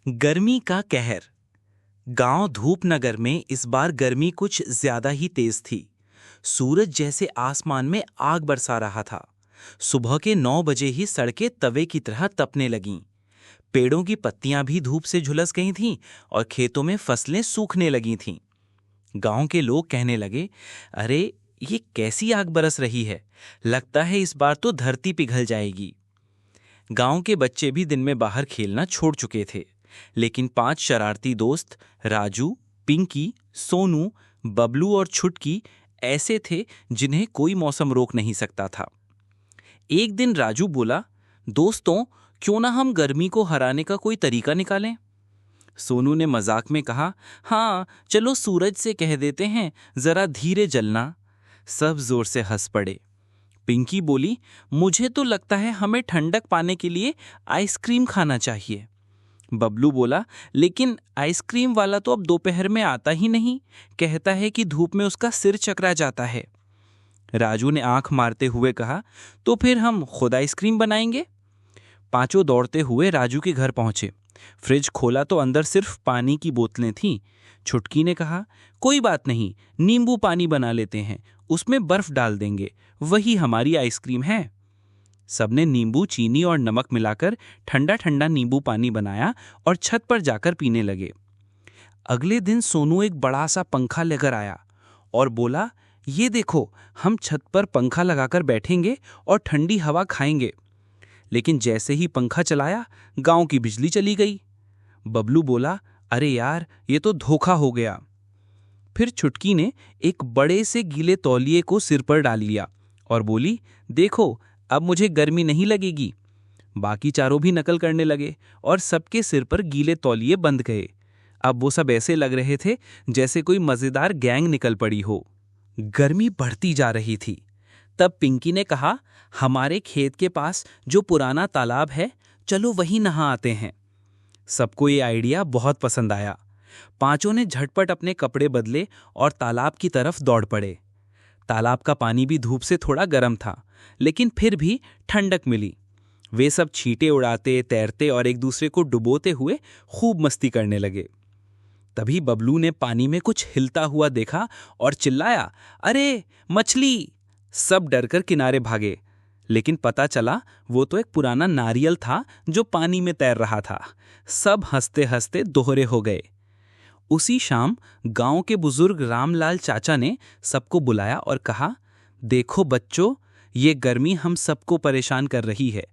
गर्मी का कहर। गांव धूपनगर में इस बार गर्मी कुछ ज्यादा ही तेज थी। सूरज जैसे आसमान में आग बरसा रहा था। सुबह के 9 बजे ही सड़कें तवे की तरह तपने लगीं। पेड़ों की पत्तियां भी धूप से झुलस गई थीं और खेतों में फसलें सूखने लगी थीं। गांव के लोग कहने लगे, अरे ये कैसी आग बरस रही है, लगता है इस बार तो धरती पिघल जाएगी। गांव के बच्चे भी दिन में बाहर खेलना छोड़ चुके थे, लेकिन 5 शरारती दोस्त राजू, पिंकी, सोनू, बबलू और छुटकी ऐसे थे जिन्हें कोई मौसम रोक नहीं सकता था। एक दिन राजू बोला, दोस्तों क्यों ना हम गर्मी को हराने का कोई तरीका निकालें। सोनू ने मजाक में कहा, हाँ चलो सूरज से कह देते हैं जरा धीरे जलना। सब जोर से हंस पड़े। पिंकी बोली, मुझे तो लगता है हमें ठंडक पाने के लिए आइसक्रीम खाना चाहिए। बबलू बोला, लेकिन आइसक्रीम वाला तो अब दोपहर में आता ही नहीं, कहता है कि धूप में उसका सिर चकरा जाता है। राजू ने आंख मारते हुए कहा, तो फिर हम खुद आइसक्रीम बनाएंगे। पांचों दौड़ते हुए राजू के घर पहुंचे। फ्रिज खोला तो अंदर सिर्फ पानी की बोतलें थीं। छुटकी ने कहा, कोई बात नहीं, नींबू पानी बना लेते हैं, उसमें बर्फ डाल देंगे, वही हमारी आइसक्रीम है। सबने नींबू, चीनी और नमक मिलाकर ठंडा ठंडा नींबू पानी बनाया और छत पर जाकर पीने लगे। अगले दिन सोनू एक बड़ा सा पंखा लेकर आया और बोला, ये देखो हम छत पर पंखा लगाकर बैठेंगे और ठंडी हवा खाएंगे। लेकिन जैसे ही पंखा चलाया, गांव की बिजली चली गई। बबलू बोला, अरे यार ये तो धोखा हो गया। फिर छुटकी ने एक बड़े से गीले तौलिए को सिर पर डाल लिया और बोली, देखो अब मुझे गर्मी नहीं लगेगी। बाकी चारों भी नकल करने लगे और सबके सिर पर गीले तौलिए बंध गए। अब वो सब ऐसे लग रहे थे जैसे कोई मजेदार गैंग निकल पड़ी हो। गर्मी बढ़ती जा रही थी। तब पिंकी ने कहा, हमारे खेत के पास जो पुराना तालाब है, चलो वहीं नहा आते हैं। सबको ये आइडिया बहुत पसंद आया। पांचों ने झटपट अपने कपड़े बदले और तालाब की तरफ दौड़ पड़े। तालाब का पानी भी धूप से थोड़ा गर्म था, लेकिन फिर भी ठंडक मिली। वे सब छींटे उड़ाते, तैरते और एक दूसरे को डुबोते हुए खूब मस्ती करने लगे। तभी बबलू ने पानी में कुछ हिलता हुआ देखा और चिल्लाया, अरे मछली! सब डरकर किनारे भागे, लेकिन पता चला वो तो एक पुराना नारियल था जो पानी में तैर रहा था। सब हंसते हंसते दोहरे हो गए। उसी शाम गांव के बुजुर्ग रामलाल चाचा ने सबको बुलाया और कहा, देखो बच्चों, ये गर्मी हम सबको परेशान कर रही है।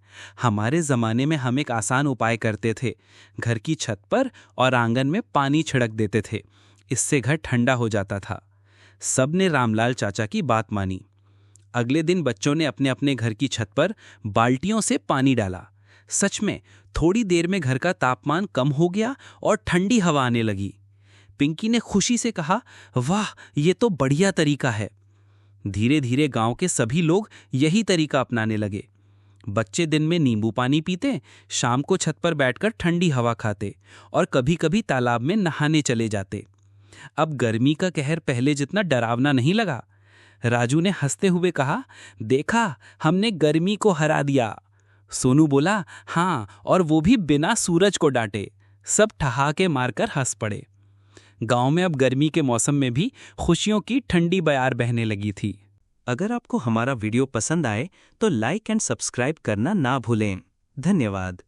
हमारे ज़माने में हम एक आसान उपाय करते थे, घर की छत पर और आंगन में पानी छिड़क देते थे, इससे घर ठंडा हो जाता था। सब ने रामलाल चाचा की बात मानी। अगले दिन बच्चों ने अपने अपने घर की छत पर बाल्टियों से पानी डाला। सच में थोड़ी देर में घर का तापमान कम हो गया और ठंडी हवा आने लगी। पिंकी ने खुशी से कहा, वाह ये तो बढ़िया तरीका है। धीरे धीरे गांव के सभी लोग यही तरीका अपनाने लगे। बच्चे दिन में नींबू पानी पीते, शाम को छत पर बैठकर ठंडी हवा खाते और कभी कभी तालाब में नहाने चले जाते। अब गर्मी का कहर पहले जितना डरावना नहीं लगा। राजू ने हंसते हुए कहा, देखा हमने गर्मी को हरा दिया। सोनू बोला, हाँ, और वो भी बिना सूरज को डांटे। सब ठहाके मारकर हंस पड़े। गांव में अब गर्मी के मौसम में भी खुशियों की ठंडी बयार बहने लगी थी। अगर आपको हमारा वीडियो पसंद आए तो लाइक एंड सब्सक्राइब करना ना भूलें। धन्यवाद।